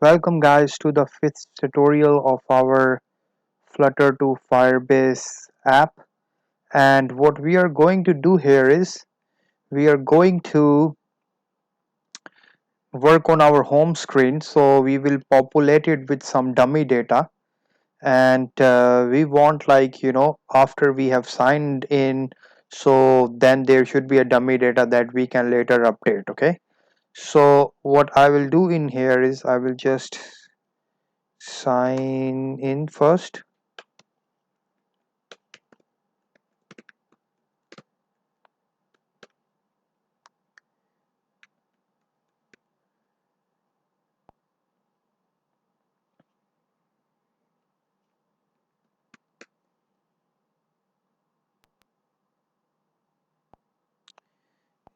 Welcome guys to the fifth tutorial of our Flutter to Firebase app, and what we are going to do here is we are going to work on our home screen. So we will populate it with some dummy data, and we want, like, after we have signed in, so then there should be a dummy data that we can later update. Okay, so what I will do in here is I will just sign in first.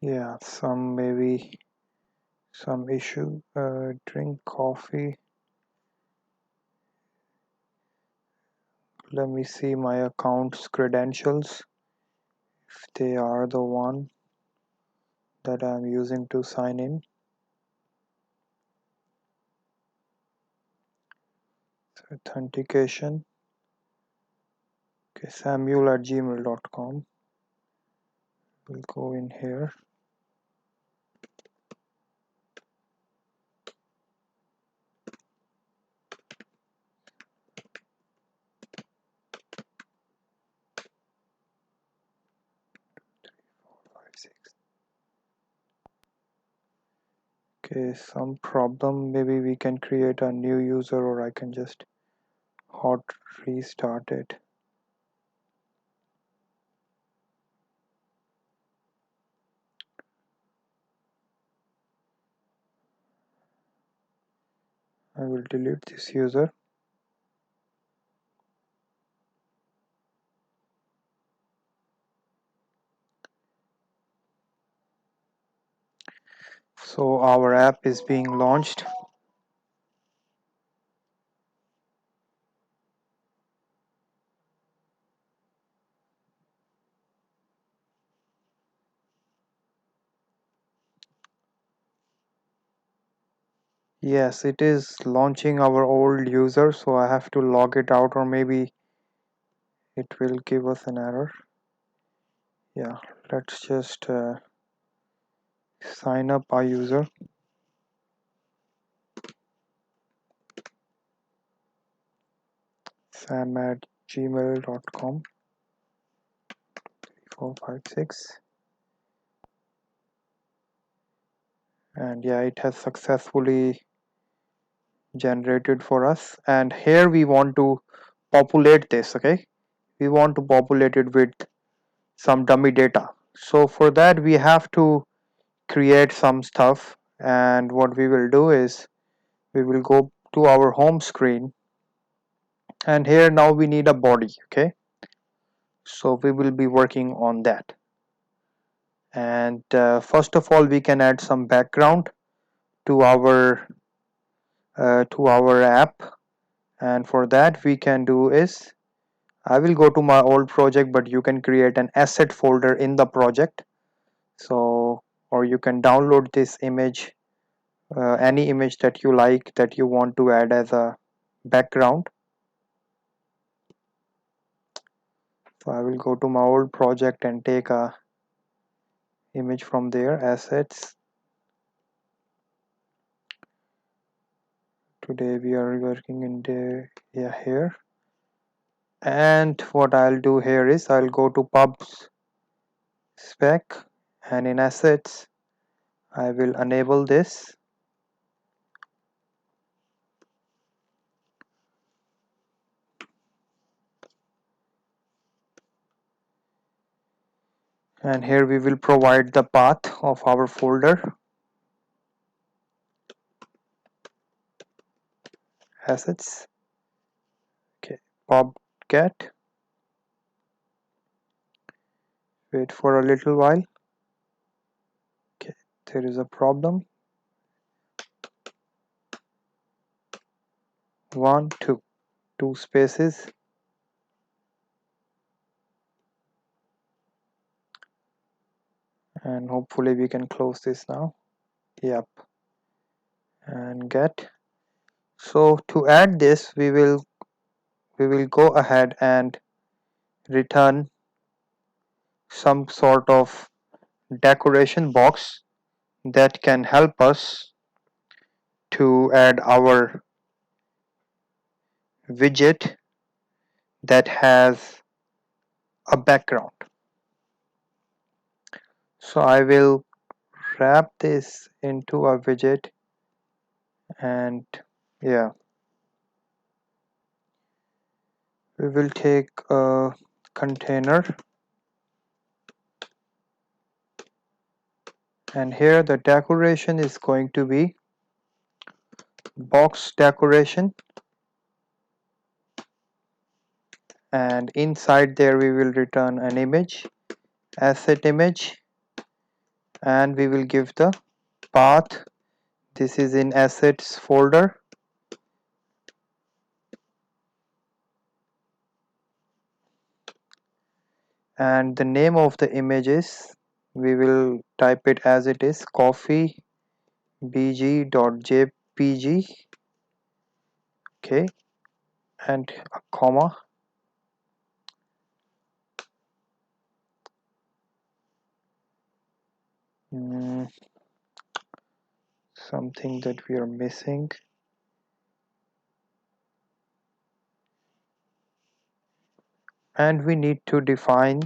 Yeah, maybe some issue. Drink coffee. Let me see my account's credentials, if they are the one that I'm using to sign in. Authentication. Okay, samuel@gmail.com. We'll go in here. Five, six. Okay, some problem. Maybe we can create a new user, or I can just hot restart it. I will delete this user. So our app is being launched. Yes, it is launching our old user, so I have to log it out, or maybe it will give us an error. Yeah, let's just sign up our user. sam@gmail.com 3456, and yeah, it has successfully generated for us. And here we want to populate this. Okay, we want to populate it with some dummy data. So for that we have to create some stuff, and what we will do is we will go to our home screen, and here now we need a body. Okay, so we will be working on that. And first of all, we can add some background to our app, and for that we can do is I will go to my old project, but you can create an asset folder in the project. So, or you can download this image, any image that you like, that you want to add as a background. So I will go to my old project and take a image from there. Assets. Today we are working in the here. And what I'll do here is I'll go to pubs spec, and in assets I will enable this. And here we will provide the path of our folder. Assets. Okay, pub get. Wait for a little while. Okay, there is a problem. 1 2 spaces. And hopefully we can close this now. Yep. And get. So to add this, we will go ahead and return some sort of decoration box that can help us to add our widget that has a background. So I will wrap this into a widget, and yeah, we will take a container, and here the decoration is going to be box decoration, and inside there we will return an image, asset image, and we will give the path. This is in assets folder, and the name of the image is, we will type it as it is, coffee bg.jpg, okay, and a comma, mm, something that we are missing, and we need to define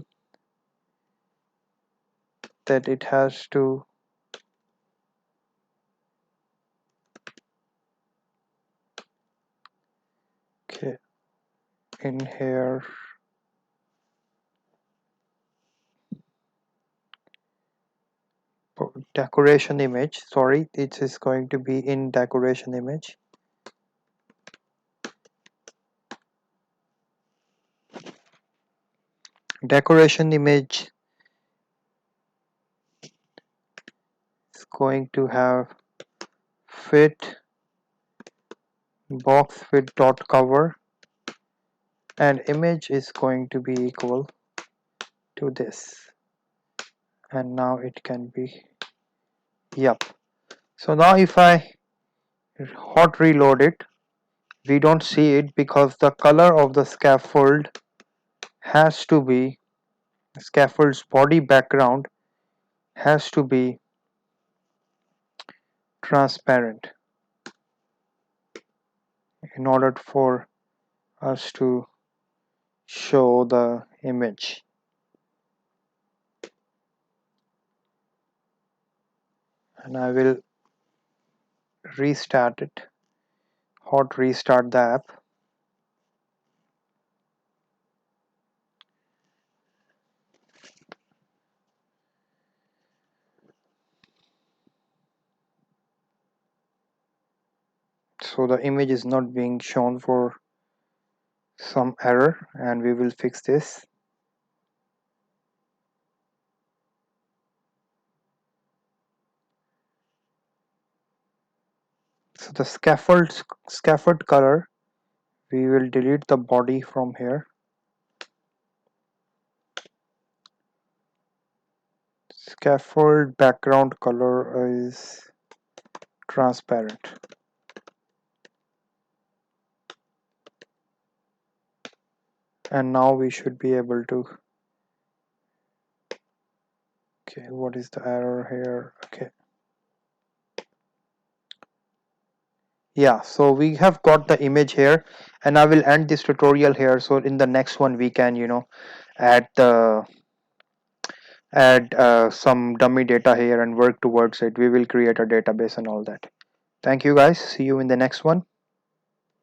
that it has to, okay, in here, decoration image, sorry, it is going to be in decoration image, decoration image is going to have fit box with dot cover, and image is going to be equal to this, and now it can be, yep. So now if I hot reload it, we don't see it because the color of the scaffold has to be, scaffold's body background has to be transparent in order for us to show the image. And I will restart it, hot restart the app. So the image is not being shown for some error, and we will fix this. So the scaffold color, we will delete the body from here. Scaffold background color is transparent. And now we should be able to, okay, what is the error here? Okay, yeah, so we have got the image here, and I will end this tutorial here, so in the next one we can, add the add some dummy data here and work towards it. We will create a database and all that. Thank you guys, see you in the next one.